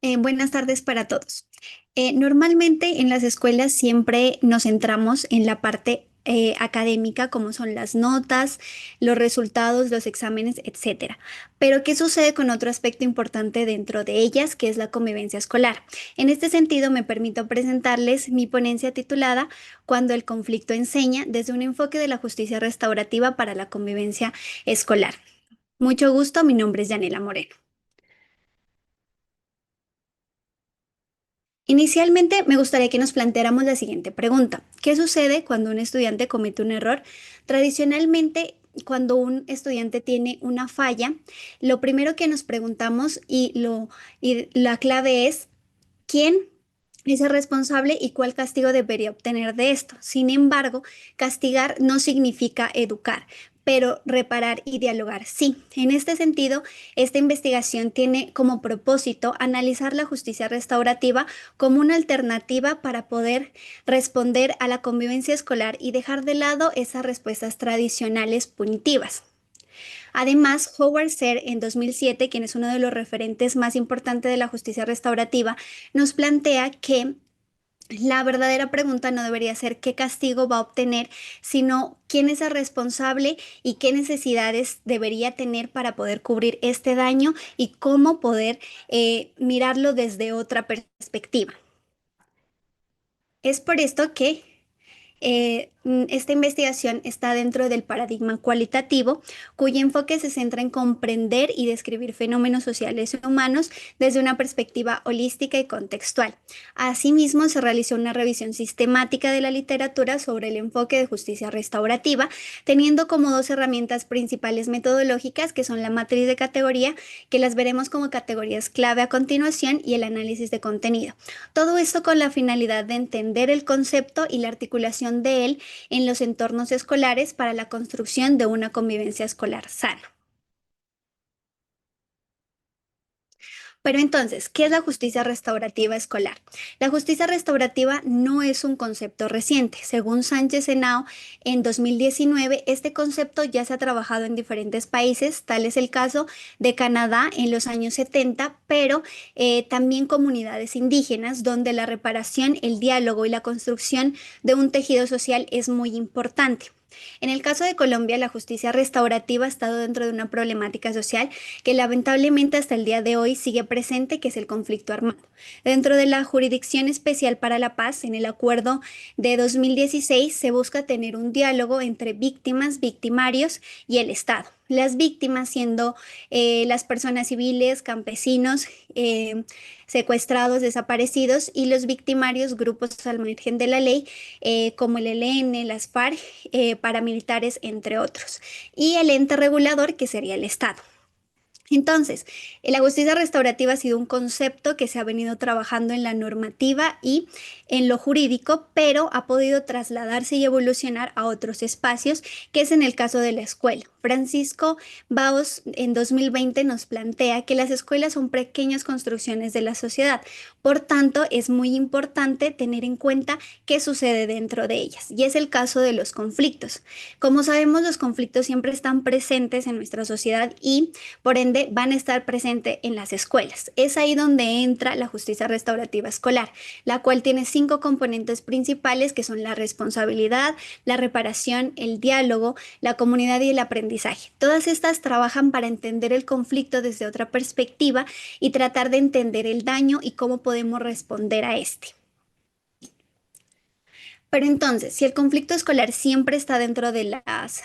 Buenas tardes para todos. Normalmente en las escuelas siempre nos centramos en la parte académica, como son las notas, los resultados, los exámenes, etcétera. Pero ¿qué sucede con otro aspecto importante dentro de ellas, que es la convivencia escolar? En este sentido, me permito presentarles mi ponencia titulada Cuando el conflicto enseña, desde un enfoque de la justicia restaurativa para la convivencia escolar. Mucho gusto, mi nombre es Yanela Moreno. Inicialmente, me gustaría que nos planteáramos la siguiente pregunta. ¿Qué sucede cuando un estudiante comete un error? Tradicionalmente, cuando un estudiante tiene una falla, lo primero que nos preguntamos y la clave es ¿quién es el responsable y cuál castigo debería obtener de esto? Sin embargo, castigar no significa educar, pero reparar y dialogar sí. En este sentido, esta investigación tiene como propósito analizar la justicia restaurativa como una alternativa para poder responder a la convivencia escolar y dejar de lado esas respuestas tradicionales punitivas. Además, Howard Ser en 2007, quien es uno de los referentes más importantes de la justicia restaurativa, nos plantea que la verdadera pregunta no debería ser qué castigo va a obtener, sino quién es el responsable y qué necesidades debería tener para poder cubrir este daño y cómo poder mirarlo desde otra perspectiva. Es por esto que esta investigación está dentro del paradigma cualitativo, cuyo enfoque se centra en comprender y describir fenómenos sociales y humanos desde una perspectiva holística y contextual. Asimismo, se realizó una revisión sistemática de la literatura sobre el enfoque de justicia restaurativa, teniendo como dos herramientas principales metodológicas, que son la matriz de categoría, que las veremos como categorías clave a continuación, y el análisis de contenido. Todo esto con la finalidad de entender el concepto y la articulación de él en los entornos escolares para la construcción de una convivencia escolar sana. Pero entonces, ¿qué es la justicia restaurativa escolar? La justicia restaurativa no es un concepto reciente. Según Sánchez Henao, en 2019, este concepto ya se ha trabajado en diferentes países, tal es el caso de Canadá en los años 70, pero también comunidades indígenas, donde la reparación, el diálogo y la construcción de un tejido social es muy importante. En el caso de Colombia, la justicia restaurativa ha estado dentro de una problemática social que lamentablemente hasta el día de hoy sigue presente, que es el conflicto armado. Dentro de la Jurisdicción Especial para la Paz, en el acuerdo de 2016, se busca tener un diálogo entre víctimas, victimarios y el Estado. Las víctimas siendo las personas civiles, campesinos, secuestrados, desaparecidos, y los victimarios, grupos al margen de la ley, como el ELN, las FARC, paramilitares, entre otros. Y el ente regulador, que sería el Estado. Entonces, la justicia restaurativa ha sido un concepto que se ha venido trabajando en la normativa y en lo jurídico, pero ha podido trasladarse y evolucionar a otros espacios, que es en el caso de la escuela. Francisco Baos en 2020 nos plantea que las escuelas son pequeñas construcciones de la sociedad, por tanto es muy importante tener en cuenta qué sucede dentro de ellas, y es el caso de los conflictos. Como sabemos, los conflictos siempre están presentes en nuestra sociedad y por ende van a estar presentes en las escuelas. Es ahí donde entra la justicia restaurativa escolar, la cual tiene cinco componentes principales, que son la responsabilidad, la reparación, el diálogo, la comunidad y el aprendizaje. Todas estas trabajan para entender el conflicto desde otra perspectiva y tratar de entender el daño y cómo podemos responder a este. Pero entonces, si el conflicto escolar siempre está dentro de las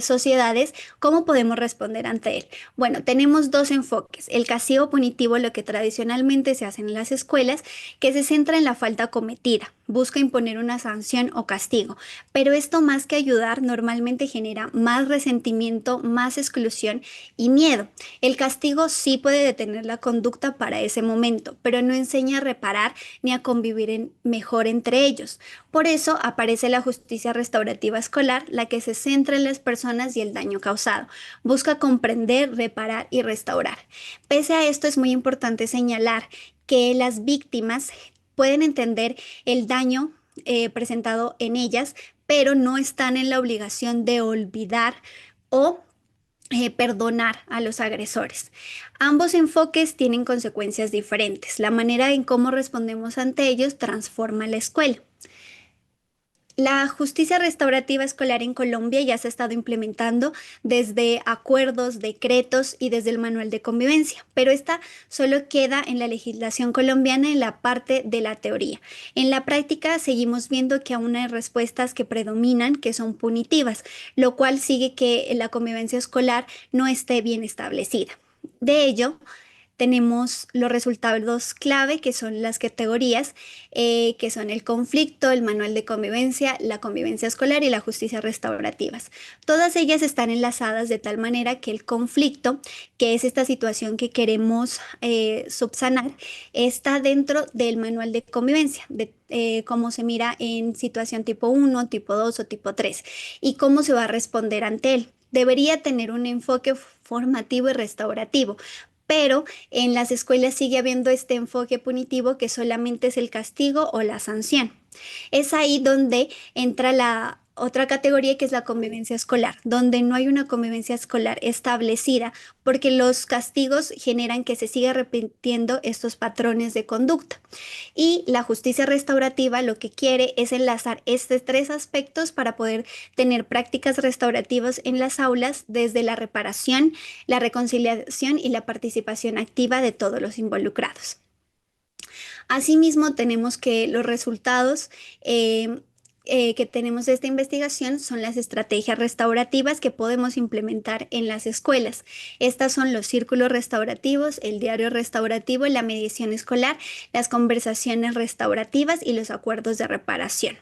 sociedades, ¿cómo podemos responder ante él? Bueno, tenemos dos enfoques. El castigo punitivo, lo que tradicionalmente se hace en las escuelas, que se centra en la falta cometida, busca imponer una sanción o castigo, pero esto, más que ayudar, normalmente genera más resentimiento, más exclusión y miedo. El castigo sí puede detener la conducta para ese momento, pero no enseña a reparar ni a convivir mejor entre ellos. Por eso aparece la justicia restaurativa escolar, la que se centra en las personas y el daño causado. Busca comprender, reparar y restaurar. Pese a esto, es muy importante señalar que las víctimas pueden entender el daño presentado en ellas, pero no están en la obligación de olvidar o perdonar a los agresores. Ambos enfoques tienen consecuencias diferentes. La manera en cómo respondemos ante ellos transforma la escuela. La justicia restaurativa escolar en Colombia ya se ha estado implementando desde acuerdos, decretos y desde el manual de convivencia, pero esta solo queda en la legislación colombiana en la parte de la teoría. En la práctica seguimos viendo que aún hay respuestas que predominan, que son punitivas, lo cual sigue que la convivencia escolar no esté bien establecida. De ello, tenemos los resultados clave, que son las categorías, que son el conflicto, el manual de convivencia, la convivencia escolar y la justicia restaurativas. Todas ellas están enlazadas de tal manera que el conflicto, que es esta situación que queremos subsanar, está dentro del manual de convivencia, de cómo se mira en situación tipo 1, tipo 2 o tipo 3 y cómo se va a responder ante él. Debería tener un enfoque formativo y restaurativo, pero en las escuelas sigue habiendo este enfoque punitivo que solamente es el castigo o la sanción. Es ahí donde entra la otra categoría, que es la convivencia escolar, donde no hay una convivencia escolar establecida porque los castigos generan que se siga repitiendo estos patrones de conducta. Y la justicia restaurativa lo que quiere es enlazar estos tres aspectos para poder tener prácticas restaurativas en las aulas desde la reparación, la reconciliación y la participación activa de todos los involucrados. Asimismo, tenemos que los resultados que tenemos de esta investigación son las estrategias restaurativas que podemos implementar en las escuelas. Estas son los círculos restaurativos, el diario restaurativo, la mediación escolar, las conversaciones restaurativas y los acuerdos de reparación.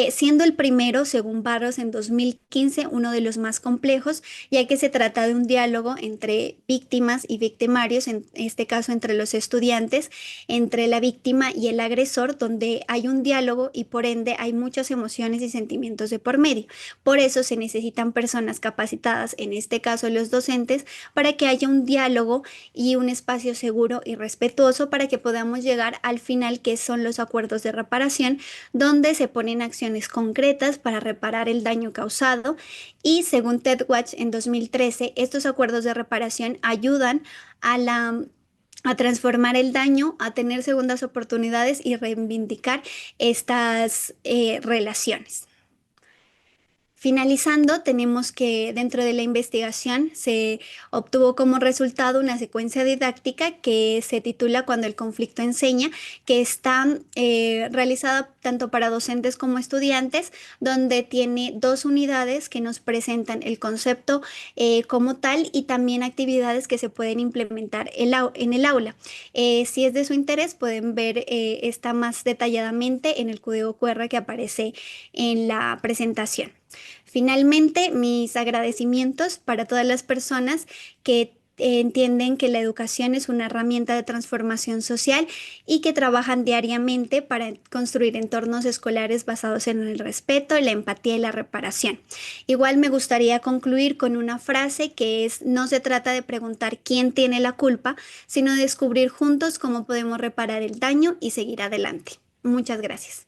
Siendo el primero, según Barros en 2015, uno de los más complejos, ya que se trata de un diálogo entre víctimas y victimarios, en este caso entre los estudiantes, entre la víctima y el agresor, donde hay un diálogo y por ende hay muchas emociones y sentimientos de por medio. Por eso se necesitan personas capacitadas, en este caso los docentes, para que haya un diálogo y un espacio seguro y respetuoso para que podamos llegar al final, que son los acuerdos de reparación, donde se ponen acciones concretas para reparar el daño causado. Y según TEDwatch en 2013, estos acuerdos de reparación ayudan a transformar el daño, a tener segundas oportunidades y reivindicar estas relaciones. Finalizando, tenemos que dentro de la investigación se obtuvo como resultado una secuencia didáctica que se titula Cuando el conflicto enseña, que está realizada tanto para docentes como estudiantes, donde tiene dos unidades que nos presentan el concepto como tal y también actividades que se pueden implementar en el aula. Si es de su interés, pueden ver esta más detalladamente en el código QR que aparece en la presentación. Finalmente, mis agradecimientos para todas las personas que entienden que la educación es una herramienta de transformación social y que trabajan diariamente para construir entornos escolares basados en el respeto, la empatía y la reparación. Igual me gustaría concluir con una frase que es: no se trata de preguntar quién tiene la culpa, sino de descubrir juntos cómo podemos reparar el daño y seguir adelante. Muchas gracias.